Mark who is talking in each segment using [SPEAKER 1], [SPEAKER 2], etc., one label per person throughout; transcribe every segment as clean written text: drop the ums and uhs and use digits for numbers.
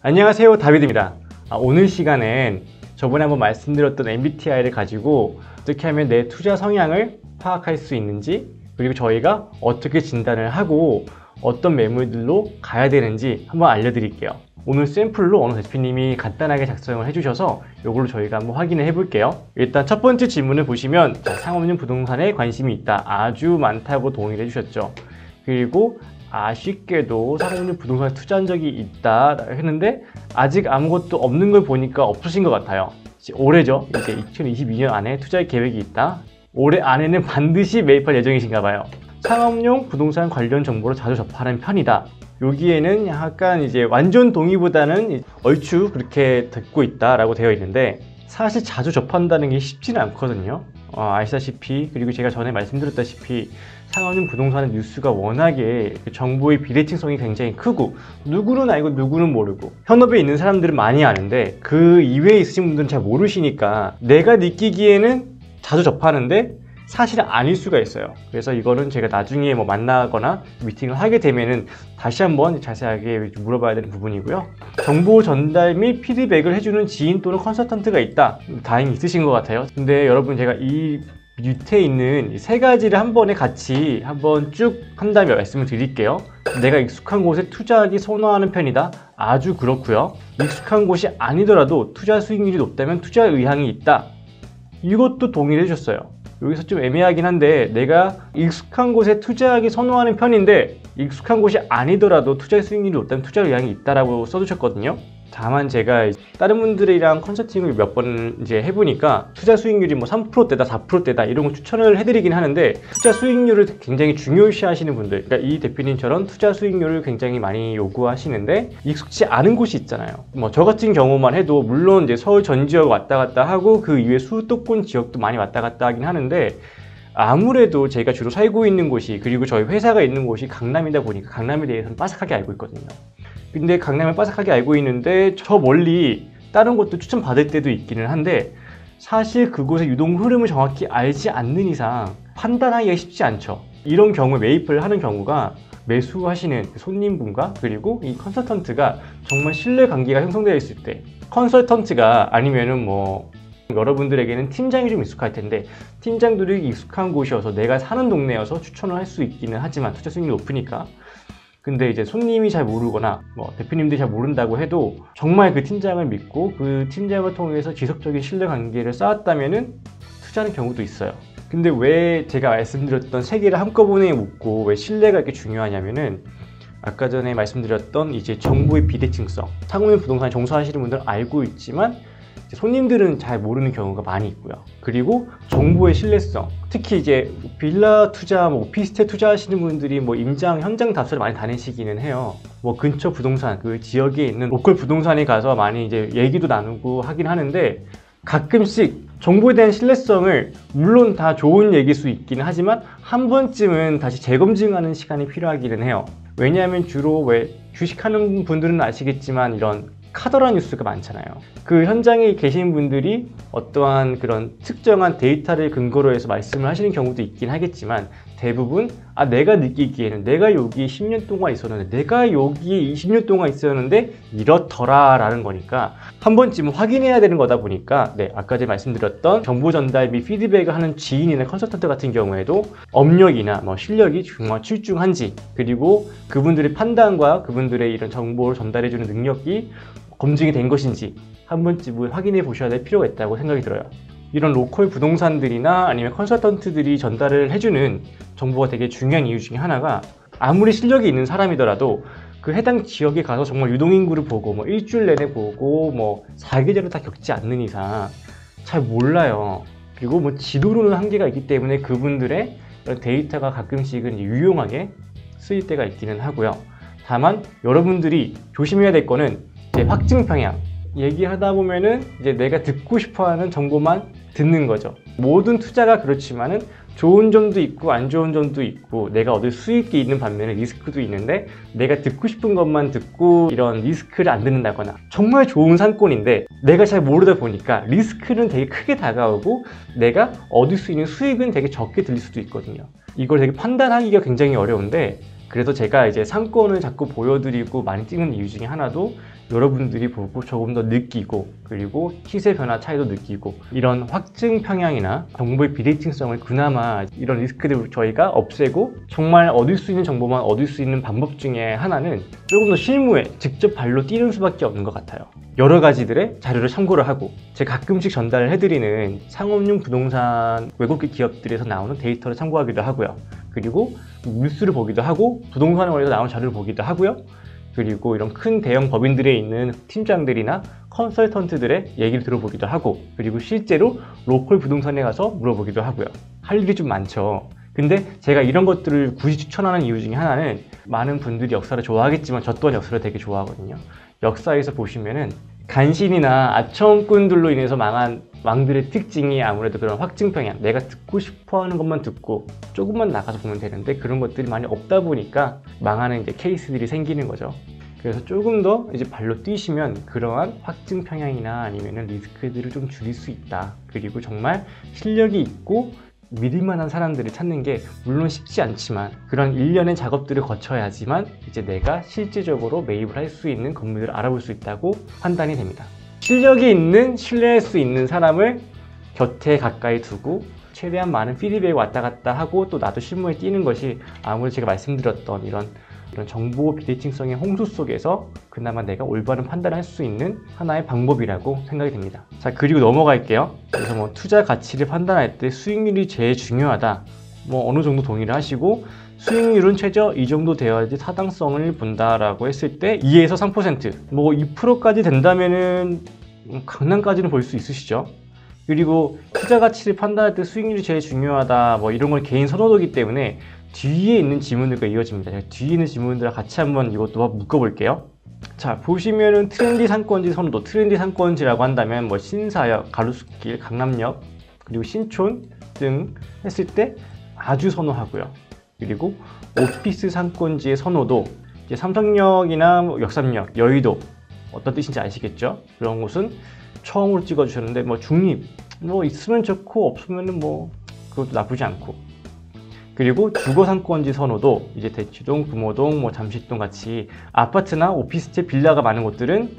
[SPEAKER 1] 안녕하세요, 다비드입니다. 오늘 시간엔 저번에 한번 말씀드렸던 MBTI를 가지고 어떻게 하면 내 투자 성향을 파악할 수 있는지, 그리고 저희가 어떻게 진단을 하고 어떤 매물들로 가야 되는지 한번 알려드릴게요. 오늘 샘플로 어느 대표님이 간단하게 작성을 해주셔서 이걸로 저희가 한번 확인을 해볼게요. 일단 첫 번째 질문을 보시면 상업용 부동산에 관심이 있다, 아주 많다고 동의를 해주셨죠. 그리고 아쉽게도 상업용 부동산에 투자한 적이 있다 했는데 아직 아무것도 없는 걸 보니까 없으신 것 같아요. 올해죠. 이제 2022년 안에 투자할 계획이 있다. 올해 안에는 반드시 매입할 예정이신가 봐요. 상업용 부동산 관련 정보를 자주 접하는 편이다. 여기에는 약간 이제 완전 동의보다는 얼추 그렇게 듣고 있다라고 되어 있는데, 사실 자주 접한다는 게 쉽지는 않거든요. 아시다시피, 그리고 제가 전에 말씀드렸다시피 상업용 부동산의 뉴스가 워낙에 정보의 비대칭성이 굉장히 크고 누구는 알고 누구는 모르고, 현업에 있는 사람들은 많이 아는데 그 이외에 있으신 분들은 잘 모르시니까 내가 느끼기에는 자주 접하는데 사실은 아닐 수가 있어요. 그래서 이거는 제가 나중에 만나거나 미팅을 하게 되면은 다시 한번 자세하게 물어봐야 되는 부분이고요. 정보 전달 및 피드백을 해주는 지인 또는 컨설턴트가 있다. 다행히 있으신 것 같아요. 근데 여러분, 제가 이 밑에 있는 세 가지를 한 번에 같이 한번 쭉 한 다음에 말씀을 드릴게요. 내가 익숙한 곳에 투자하기 선호하는 편이다. 아주 그렇고요. 익숙한 곳이 아니더라도 투자 수익률이 높다면 투자 의향이 있다. 이것도 동의를 해주셨어요. 여기서 좀 애매하긴 한데, 내가 익숙한 곳에 투자하기 선호하는 편인데 익숙한 곳이 아니더라도 투자 수익률이 높다면 투자 의향이 있다라고 써주셨거든요. 다만 제가 다른 분들이랑 컨설팅을 몇 번 이제 해보니까 투자 수익률이 3%대다 4%대다 이런 거 추천을 해드리긴 하는데, 투자 수익률을 굉장히 중요시 하시는 분들, 그러니까 이 대표님처럼 투자 수익률을 굉장히 많이 요구하시는데 익숙치 않은 곳이 있잖아요. 저 같은 경우만 해도 물론 이제 서울 전 지역 왔다 갔다 하고 그 이외 수도권 지역도 많이 왔다 갔다 하긴 하는데, 아무래도 제가 주로 살고 있는 곳이, 그리고 저희 회사가 있는 곳이 강남이다 보니까 강남에 대해서는 빠삭하게 알고 있거든요. 근데 강남을 빠삭하게 알고 있는데 저 멀리 다른 곳도 추천받을 때도 있기는 한데, 사실 그곳의 유동 흐름을 정확히 알지 않는 이상 판단하기가 쉽지 않죠. 이런 경우에 매입을 하는 경우가 매수하시는 손님분과 그리고 이 컨설턴트가 정말 신뢰관계가 형성되어 있을 때, 컨설턴트가 아니면은 여러분들에게는 팀장이 좀 익숙할 텐데, 팀장들이 익숙한 곳이어서 내가 사는 동네여서 추천을 할 수 있기는 하지만 투자 수익률이 높으니까. 근데 이제 손님이 잘 모르거나 대표님들이 잘 모른다고 해도 정말 그 팀장을 믿고 그 팀장을 통해서 지속적인 신뢰관계를 쌓았다면은 투자하는 경우도 있어요. 근데 왜 제가 말씀드렸던 세 개를 한꺼번에 묻고 왜 신뢰가 이렇게 중요하냐면은, 아까 전에 말씀드렸던 이제 정보의 비대칭성, 상업용 부동산에 종사하시는 분들은 알고 있지만 손님들은 잘 모르는 경우가 많이 있고요. 그리고 정보의 신뢰성, 특히 이제 빌라 투자, 오피스텔 투자하시는 분들이 임장, 현장 답사를 많이 다니시기는 해요. 근처 부동산, 그 지역에 있는 로컬 부동산에 가서 많이 이제 얘기도 나누고 하긴 하는데, 가끔씩 정보에 대한 신뢰성을, 물론 다 좋은 얘기일 수 있기는 하지만 한 번쯤은 다시 재검증하는 시간이 필요하기는 해요. 왜냐하면 주로 주식하는 분들은 아시겠지만 이런 카더라 뉴스가 많잖아요. 그 현장에 계신 분들이 어떠한 그런 특정한 데이터를 근거로 해서 말씀을 하시는 경우도 있긴 하겠지만, 대부분 내가 느끼기에는 내가 여기 10년 동안 있었는데, 내가 여기에 20년 동안 있었는데 이렇더라 라는 거니까 한 번쯤은 확인해야 되는 거다 보니까, 아까 전에 말씀드렸던 정보 전달 및 피드백을 하는 지인이나 컨설턴트 같은 경우에도 업력이나 실력이 정말 출중한지, 그리고 그분들의 판단과 그분들의 이런 정보를 전달해주는 능력이 검증이 된 것인지 한 번쯤은 확인해 보셔야 될 필요가 있다고 생각이 들어요. 이런 로컬 부동산들이나 아니면 컨설턴트들이 전달을 해주는 정보가 되게 중요한 이유 중에 하나가, 아무리 실력이 있는 사람이더라도 그 해당 지역에 가서 정말 유동인구를 보고 일주일 내내 보고 사계절을 다 겪지 않는 이상 잘 몰라요. 그리고 지도로는 한계가 있기 때문에 그분들의 데이터가 가끔씩은 유용하게 쓰일 때가 있기는 하고요. 다만 여러분들이 조심해야 될 거는 이제 확증 평양, 얘기하다 보면은 이제 내가 듣고 싶어하는 정보만 듣는 거죠. 모든 투자가 그렇지만은 좋은 점도 있고 안 좋은 점도 있고, 내가 얻을 수익이 있는 반면에 리스크도 있는데, 내가 듣고 싶은 것만 듣고 이런 리스크를 안 듣는다거나, 정말 좋은 상권인데 내가 잘 모르다 보니까 리스크는 되게 크게 다가오고 내가 얻을 수 있는 수익은 되게 적게 들릴 수도 있거든요. 이걸 되게 판단하기가 굉장히 어려운데, 그래서 제가 이제 상권을 자꾸 보여드리고 많이 찍는 이유 중에 하나도 여러분들이 보고 조금 더 느끼고, 그리고 시세 변화 차이도 느끼고, 이런 확증 평양이나 정보의 비대칭성을 그나마 이런 리스크들을 저희가 없애고 정말 얻을 수 있는 정보만 얻을 수 있는 방법 중에 하나는 조금 더 실무에 직접 발로 뛰는 수밖에 없는 것 같아요. 여러 가지들의 자료를 참고를 하고, 제가 가끔씩 전달을 해드리는 상업용 부동산 외국계 기업들에서 나오는 데이터를 참고하기도 하고요. 그리고 뉴스를 보기도 하고, 부동산원에서 나온 자료를 보기도 하고요. 그리고 이런 큰 대형 법인들에 있는 팀장들이나 컨설턴트들의 얘기를 들어보기도 하고, 그리고 실제로 로컬 부동산에 가서 물어보기도 하고요. 할 일이 좀 많죠. 근데 제가 이런 것들을 굳이 추천하는 이유 중에 하나는, 많은 분들이 역사를 좋아하겠지만 저 또한 역사를 되게 좋아하거든요. 역사에서 보시면은 간신이나 아첨꾼들로 인해서 망한 왕들의 특징이 아무래도 그런 확증 평양, 내가 듣고 싶어 하는 것만 듣고 조금만 나가서 보면 되는데 그런 것들이 많이 없다 보니까 망하는 이제 케이스들이 생기는 거죠. 그래서 조금 더 이제 발로 뛰시면 그러한 확증 평양이나 아니면은 리스크들을 좀 줄일 수 있다. 그리고 정말 실력이 있고 믿을만한 사람들을 찾는 게 물론 쉽지 않지만, 그런 일련의 작업들을 거쳐야지만 이제 내가 실질적으로 매입을 할 수 있는 건물들을 알아볼 수 있다고 판단이 됩니다. 실력이 있는, 신뢰할 수 있는 사람을 곁에 가까이 두고 최대한 많은 피드백이 왔다 갔다 하고, 또 나도 실무에 뛰는 것이 아무래도 제가 말씀드렸던 이런 정보 비대칭성의 홍수 속에서 그나마 내가 올바른 판단을 할 수 있는 하나의 방법이라고 생각이 됩니다. 자, 그리고 넘어갈게요. 그래서 뭐 투자 가치를 판단할 때 수익률이 제일 중요하다, 뭐 어느 정도 동의를 하시고, 수익률은 최저 이 정도 되어야지 타당성을 본다라고 했을 때 2에서 3%, 뭐 2%까지 된다면은 강남까지는 볼 수 있으시죠. 그리고 투자 가치를 판단할 때 수익률이 제일 중요하다, 뭐 이런 건 개인 선호도이기 때문에 뒤에 있는 지문들과 이어집니다. 제가 뒤에 있는 지문들과 같이 한번 이것도 묶어볼게요. 자, 보시면은 트렌디 상권지 선호도, 트렌디 상권지라고 한다면 뭐 신사역, 가로수길, 강남역, 그리고 신촌 등 했을 때 아주 선호하고요. 그리고 오피스 상권지의 선호도, 이제 삼성역이나 뭐 역삼역, 여의도, 어떤 뜻인지 아시겠죠? 그런 곳은 처음으로 찍어주셨는데, 뭐 중립, 뭐 있으면 좋고 없으면은 뭐 그것도 나쁘지 않고. 그리고 주거 상권지 선호도, 이제 대치동, 금호동, 뭐 잠실동 같이 아파트나 오피스텔, 빌라가 많은 곳들은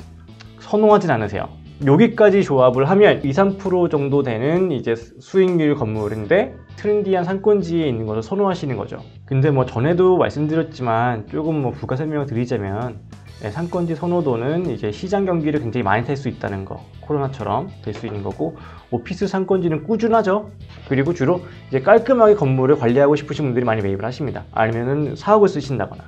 [SPEAKER 1] 선호하진 않으세요. 여기까지 조합을 하면 2, 3% 정도 되는 이제 수익률 건물인데 트렌디한 상권지에 있는 것을 선호하시는 거죠. 근데 뭐 전에도 말씀드렸지만 조금 뭐 부가 설명을 드리자면, 상권지 선호도는 이제 시장 경기를 굉장히 많이 탈 수 있다는 거, 코로나처럼 될 수 있는 거고, 오피스 상권지는 꾸준하죠. 그리고 주로 이제 깔끔하게 건물을 관리하고 싶으신 분들이 많이 매입을 하십니다. 아니면은 사옥을 쓰신다거나.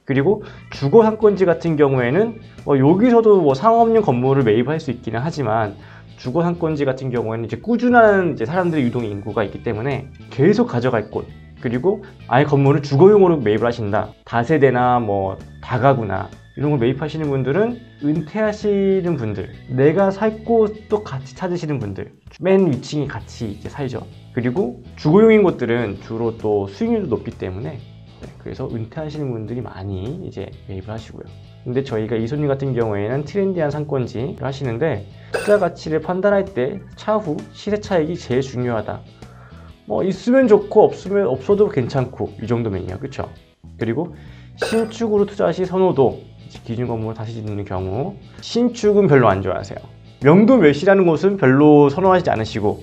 [SPEAKER 1] 그리고 주거 상권지 같은 경우에는 여기서도 뭐 상업용 건물을 매입할 수 있기는 하지만, 주거 상권지 같은 경우에는 이제 꾸준한 이제 사람들의 유동 인구가 있기 때문에 계속 가져갈 곳, 그리고 아예 건물을 주거용으로 매입을 하신다, 다세대나 뭐 다가구나 이런 걸 매입하시는 분들은 은퇴하시는 분들, 내가 살고 또 같이 찾으시는 분들, 맨 위층이 같이 이제 살죠. 그리고 주거용인 곳들은 주로 또 수익률도 높기 때문에 그래서 은퇴하시는 분들이 많이 이제 매입을 하시고요. 근데 저희가 이손님 같은 경우에는 트렌디한 상권지를 하시는데, 투자 가치를 판단할 때 차후 시세 차익이 제일 중요하다. 뭐 있으면 좋고 없으면 없어도 괜찮고 이 정도면요, 그렇죠? 그리고 신축으로 투자 시 선호도, 기준 건물을 다시 짓는 경우 신축은 별로 안 좋아하세요. 명도 멸시라는 곳은 별로 선호하지 않으시고,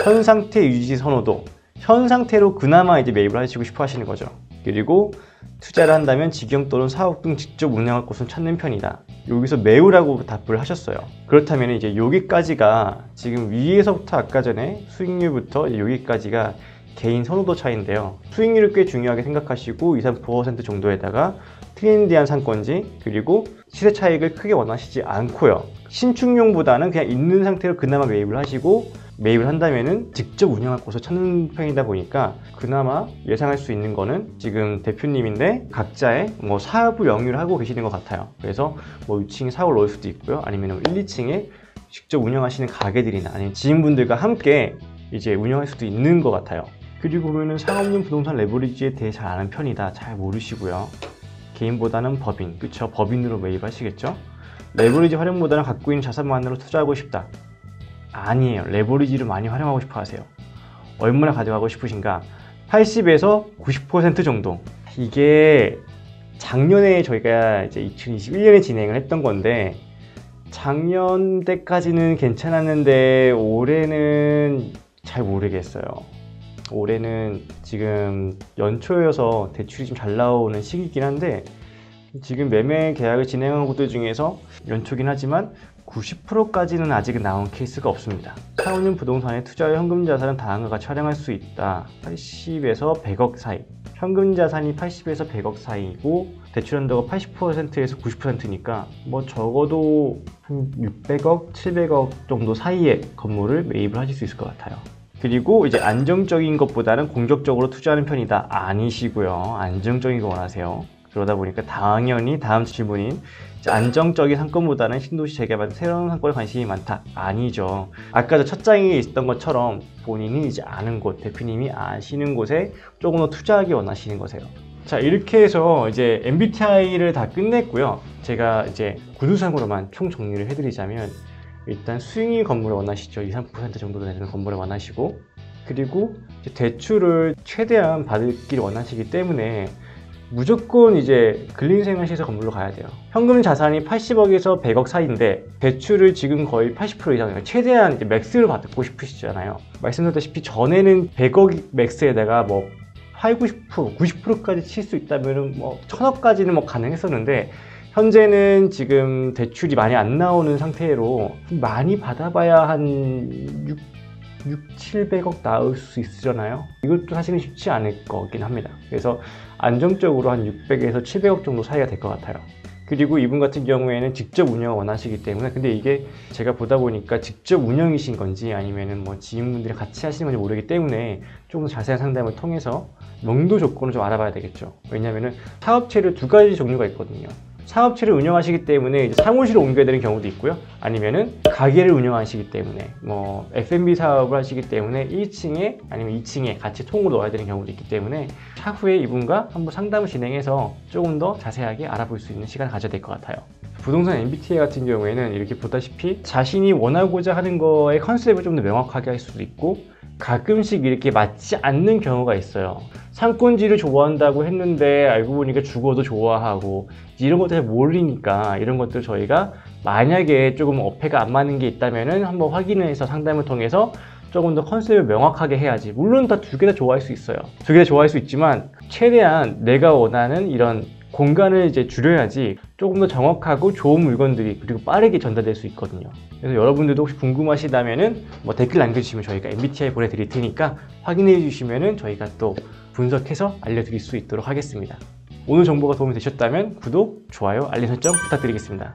[SPEAKER 1] 현 상태 유지 선호도, 현 상태로 그나마 이제 매입을 하시고 싶어 하시는 거죠. 그리고 투자를 한다면 직영 또는 사옥 등 직접 운영할 곳은 찾는 편이다. 여기서 매우라고 답을 하셨어요. 그렇다면 이제 여기까지가 지금 위에서부터 아까 전에 수익률부터 여기까지가 개인 선호도 차이인데요. 수익률을 꽤 중요하게 생각하시고 2, 3% 정도에다가 트렌디한 상권지, 그리고 시세 차익을 크게 원하시지 않고요. 신축용보다는 그냥 있는 상태로 그나마 매입을 하시고, 매입을 한다면은 직접 운영할 곳을 찾는 편이다 보니까 그나마 예상할 수 있는 거는 지금 대표님인데 각자의 뭐 사업을 영위를 하고 계시는 것 같아요. 그래서 뭐 2층에 사업을 넣을 수도 있고요. 아니면 1, 2층에 직접 운영하시는 가게들이나 아니면 지인분들과 함께 이제 운영할 수도 있는 것 같아요. 그리고 보면은 상업용 부동산 레버리지에 대해 잘 아는 편이다, 잘 모르시고요. 개인보다는 법인, 그쵸? 법인으로 매입하시겠죠? 레버리지 활용보다는 갖고 있는 자산만으로 투자하고 싶다. 아니에요. 레버리지를 많이 활용하고 싶어 하세요. 얼마나 가져가고 싶으신가? 80에서 90% 정도. 이게 작년에 저희가 이제 2021년에 진행을 했던 건데 작년 때까지는 괜찮았는데 올해는 잘 모르겠어요. 올해는 지금 연초여서 대출이 좀 잘 나오는 시기이긴 한데 지금 매매 계약을 진행한 곳들 중에서 연초긴 하지만 90%까지는 아직은 나온 케이스가 없습니다. 4,5년 부동산에 투자와 현금 자산은 다음과 같이 활용할 수 있다. 80에서 100억 사이. 현금 자산이 80에서 100억 사이고 대출 한도가 80%에서 90%니까 뭐 적어도 한 600억, 700억 정도 사이의 건물을 매입을 하실 수 있을 것 같아요. 그리고 이제 안정적인 것보다는 공격적으로 투자하는 편이다. 아니시고요. 안정적인 거 원하세요. 그러다 보니까 당연히 다음 질문인 안정적인 상권보다는 신도시 재개발 새로운 상권에 관심이 많다. 아니죠. 아까 저 첫 장에 있었던 것처럼 본인이 이제 아는 곳, 대표님이 아시는 곳에 조금 더 투자하기 원하시는 거세요. 자, 이렇게 해서 이제 MBTI를 다 끝냈고요. 제가 이제 구두상으로만 총 정리를 해드리자면 일단 수익률 건물을 원하시죠. 2~3% 정도 되는 건물을 원하시고 그리고 이제 대출을 최대한 받기를 원하시기 때문에 무조건 이제 근린생활시설 건물로 가야 돼요. 현금 자산이 80억에서 100억 사이인데 대출을 지금 거의 80% 이상 최대한 이제 맥스를 받고 싶으시잖아요. 말씀드렸다시피 전에는 100억 맥스에다가 뭐 80, 90%, 90%까지 칠 수 있다면 뭐 1000억까지는 뭐 가능했었는데 현재는 지금 대출이 많이 안 나오는 상태로 많이 받아봐야 한 700억 나올 수 있으려나요? 이것도 사실은 쉽지 않을 거긴 합니다. 그래서 안정적으로 한 600에서 700억 정도 사이가 될 것 같아요. 그리고 이분 같은 경우에는 직접 운영을 원하시기 때문에 근데 이게 제가 보다 보니까 직접 운영이신 건지 아니면은 뭐 지인분들이 같이 하시는 건지 모르기 때문에 조금 더 자세한 상담을 통해서 명도 조건을 좀 알아봐야 되겠죠. 왜냐면은 사업체를 두 가지 종류가 있거든요. 사업체를 운영하시기 때문에 이제 사무실을 옮겨야 되는 경우도 있고요. 아니면은 가게를 운영하시기 때문에 뭐 F&B 사업을 하시기 때문에 1층에 아니면 2층에 같이 통으로 넣어야 되는 경우도 있기 때문에 차후에 이분과 한번 상담을 진행해서 조금 더 자세하게 알아볼 수 있는 시간을 가져야 될 것 같아요. 부동산 MBTI 같은 경우에는 이렇게 보다시피 자신이 원하고자 하는 거의 컨셉을 좀 더 명확하게 할 수도 있고 가끔씩 이렇게 맞지 않는 경우가 있어요. 상권지를 좋아한다고 했는데 알고 보니까 주거도 좋아하고 이런 것들 잘 모르니까 이런 것들 저희가 만약에 조금 어폐가 안 맞는 게 있다면은 한번 확인을 해서 상담을 통해서 조금 더 컨셉을 명확하게 해야지. 물론 다 두 개 다 좋아할 수 있어요. 두 개 다 좋아할 수 있지만 최대한 내가 원하는 이런 공간을 이제 줄여야지 조금 더 정확하고 좋은 물건들이 그리고 빠르게 전달될 수 있거든요. 그래서 여러분들도 혹시 궁금하시다면은 뭐 댓글 남겨주시면 저희가 MBTI 보내드릴 테니까 확인해 주시면은 저희가 또 분석해서 알려드릴 수 있도록 하겠습니다. 오늘 정보가 도움이 되셨다면 구독, 좋아요, 알림 설정 부탁드리겠습니다.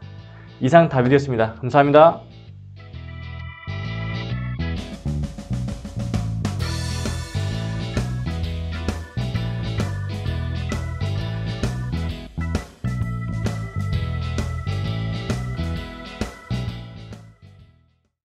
[SPEAKER 1] 이상 다비드였습니다. 감사합니다.